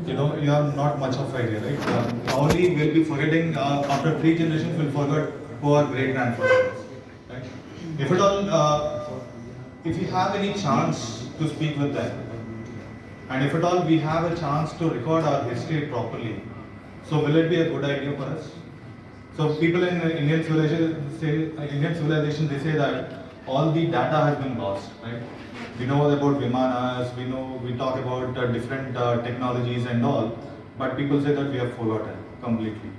you have not much of idea, right? Probably we'll be forgetting after 3 generations, we'll forget who our great grandfathers was, right? If at all, if we have any chance to speak with them, and if at all we have a chance to record our history properly, so will it be a good idea for us? So people in Indian civilization, they say that all the data has been lost, right? We know about Vimanas, we talk about different technologies and all, but people say that we have forgotten completely.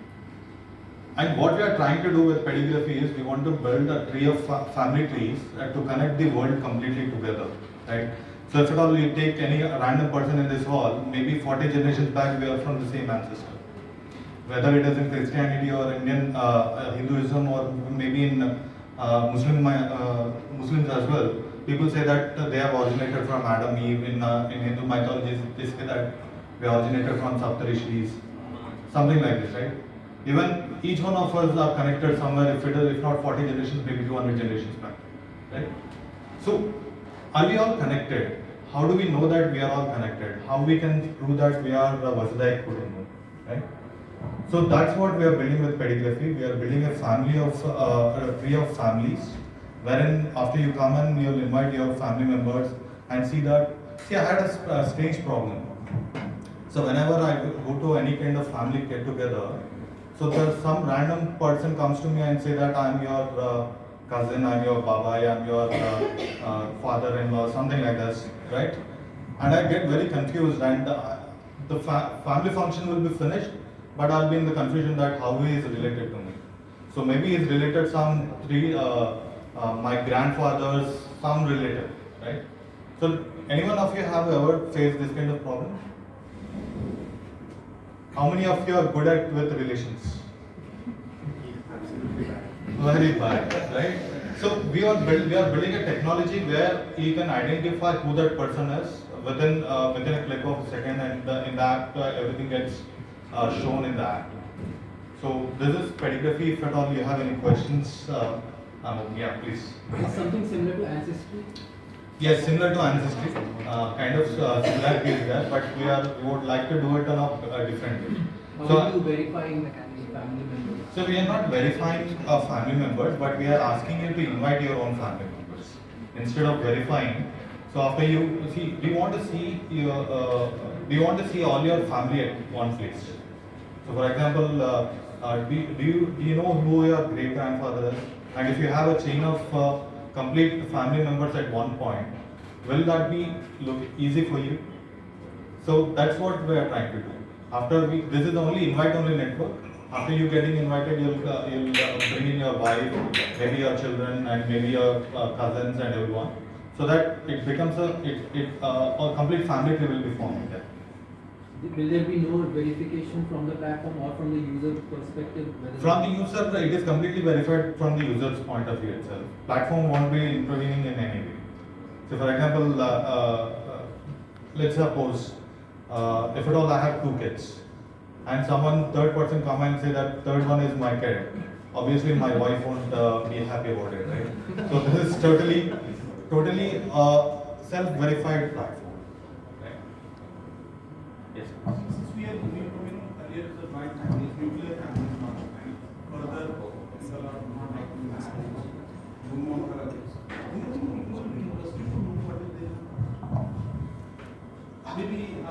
And what we are trying to do with Pedigraphy is we want to build a tree of family trees to connect the world completely together, right? So if at all you take any random person in this hall, maybe 40 generations back we are from the same ancestor. Whether it is in Christianity or Indian Hinduism or maybe in Muslims as well, people say that they have originated from Adam, Eve. In Hindu mythology, they say that we originated from Saptarishis, something like this, right? Even each one of us are connected somewhere, if not 40 generations, maybe 200 generations back, right? So, are we all connected? How do we know that we are all connected? How we can prove that we are Vasudhaiva Kudambam, right? So that's what we are building with Pedigraphy. We are building a family of a tree of families, wherein after you come in, you'll invite your family members and see that. See, I had a strange problem. So whenever I go to any kind of family get together, so there's some random person comes to me and say that I'm your cousin, I'm your baba, I'm your father-in-law, something like this, right? And I get very confused, and the family function will be finished, but I'll be in the confusion that how he is related to me. So maybe he's related some my grandfather's some relative, right? So anyone of you have ever faced this kind of problem? How many of you are good at with relations? Very bad, right? So we are building a technology where you can identify who that person is within a click of a second, and in the app everything gets shown in the app. So this is Pedigraphy. If at all you have any questions, yeah, please. Is something similar to Ancestry? Yes, similar to Ancestry, kind of similarity is there, but we would like to do it on a different way. How are you verifying the family members? So we are not verifying family members, but we are asking you to invite your own family members instead of verifying. So after you see, we want to see all your family at one place. So for example, do you know who your great grandfather is? And if you have a chain of complete family members at one point, will that be look easy for you? So that's what we are trying to do. This is the only invite-only network. After you getting invited, you'll bring in your wife, maybe your children, and maybe your cousins and everyone, so that it becomes a complete family tree will be formed there. Will there be no verification from the platform or from the user perspective? From the user, it is completely verified from the user's point of view itself. Platform won't be intervening in any way. So, for example, let's suppose if at all I have 2 kids, and third person come and say that third one is my kid, obviously my wife won't be happy about it, right? So this is totally self-verified platform. Yes. Since we are moving from earlier to the joint families, nuclear families now, and further people are not liking this. Maybe a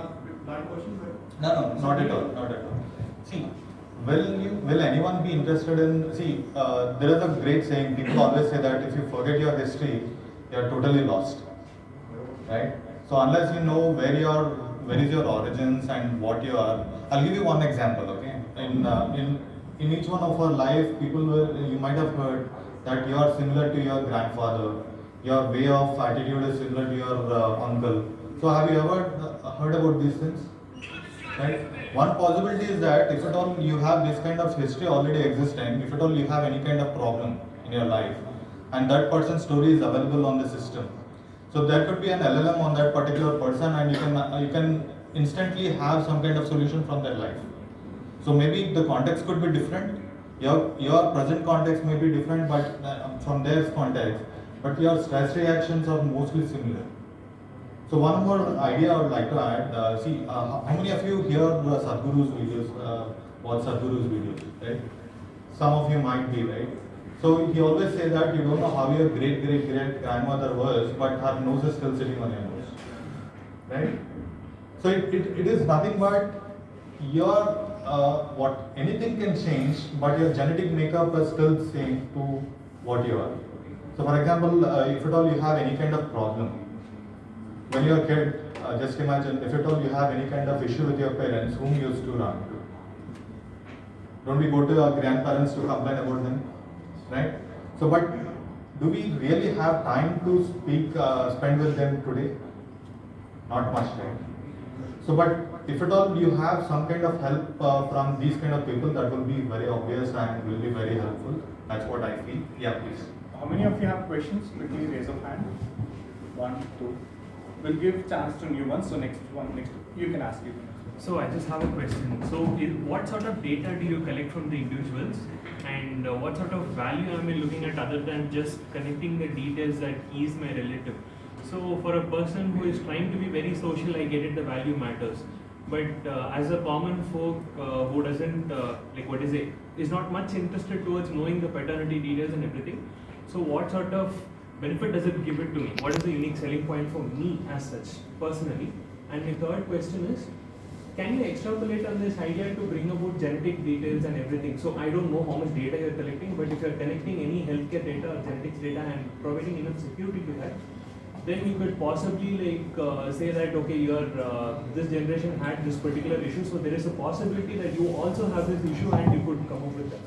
blunt question, but No, not at all, not at all. See, will anyone be interested in? See, there is a great saying. People always say that if you forget your history, you are totally lost, right? So unless you know where is your origins and what you are. I'll give you one example, okay? In each one of our life, you might have heard that you are similar to your grandfather. Your way of attitude is similar to your uncle. So have you ever heard about these things? Right? One possibility is that if at all you have this kind of history already existing, if at all you have any kind of problem in your life, and that person's story is available on the system, so there could be an LLM on that particular person, and you can instantly have some kind of solution from their life. So maybe the context could be different. Your present context may be different, but from their context, but your stress reactions are mostly similar. So one more idea I would like to add. How many of you hear Sadhguru's videos? Watch Sadhguru's videos, right? Some of you might be, right? So he always say that you don't know how your great great great grandmother was, but her nose is still sitting on your nose, right? So it is nothing but your what anything can change, but your genetic makeup is still same to what you are. So for example, if at all you have any kind of problem when you're a kid, just imagine if at all you have any kind of issue with your parents, whom you used to run to? Don't we go to our grandparents to complain about them, right? So, but do we really have time to spend with them today? Not much time. So, but if at all you have some kind of help from these kind of people, that will be very obvious and will be very helpful. That's what I feel. Yeah, please. How many of you have questions? Quickly raise of hand. 1, 2. We'll give chance to new ones. So next you can ask you. So I just have a question. So what sort of data do you collect from the individuals, and what sort of value am I looking at other than just connecting the details that he is my relative? So for a person who is trying to be very social, I get it, the value matters. But as a common folk who doesn't is not much interested towards knowing the paternity details and everything. So what sort of benefit does it give it to me? What is the unique selling point for me as such, personally? And the third question is, can you extrapolate on this idea to bring about genetic details and everything? So I don't know how much data you're collecting, but if you're collecting any healthcare data or genetics data and providing enough security to that, then you could possibly say that, okay, your this generation had this particular issue, so there is a possibility that you also have this issue and you could come up with that.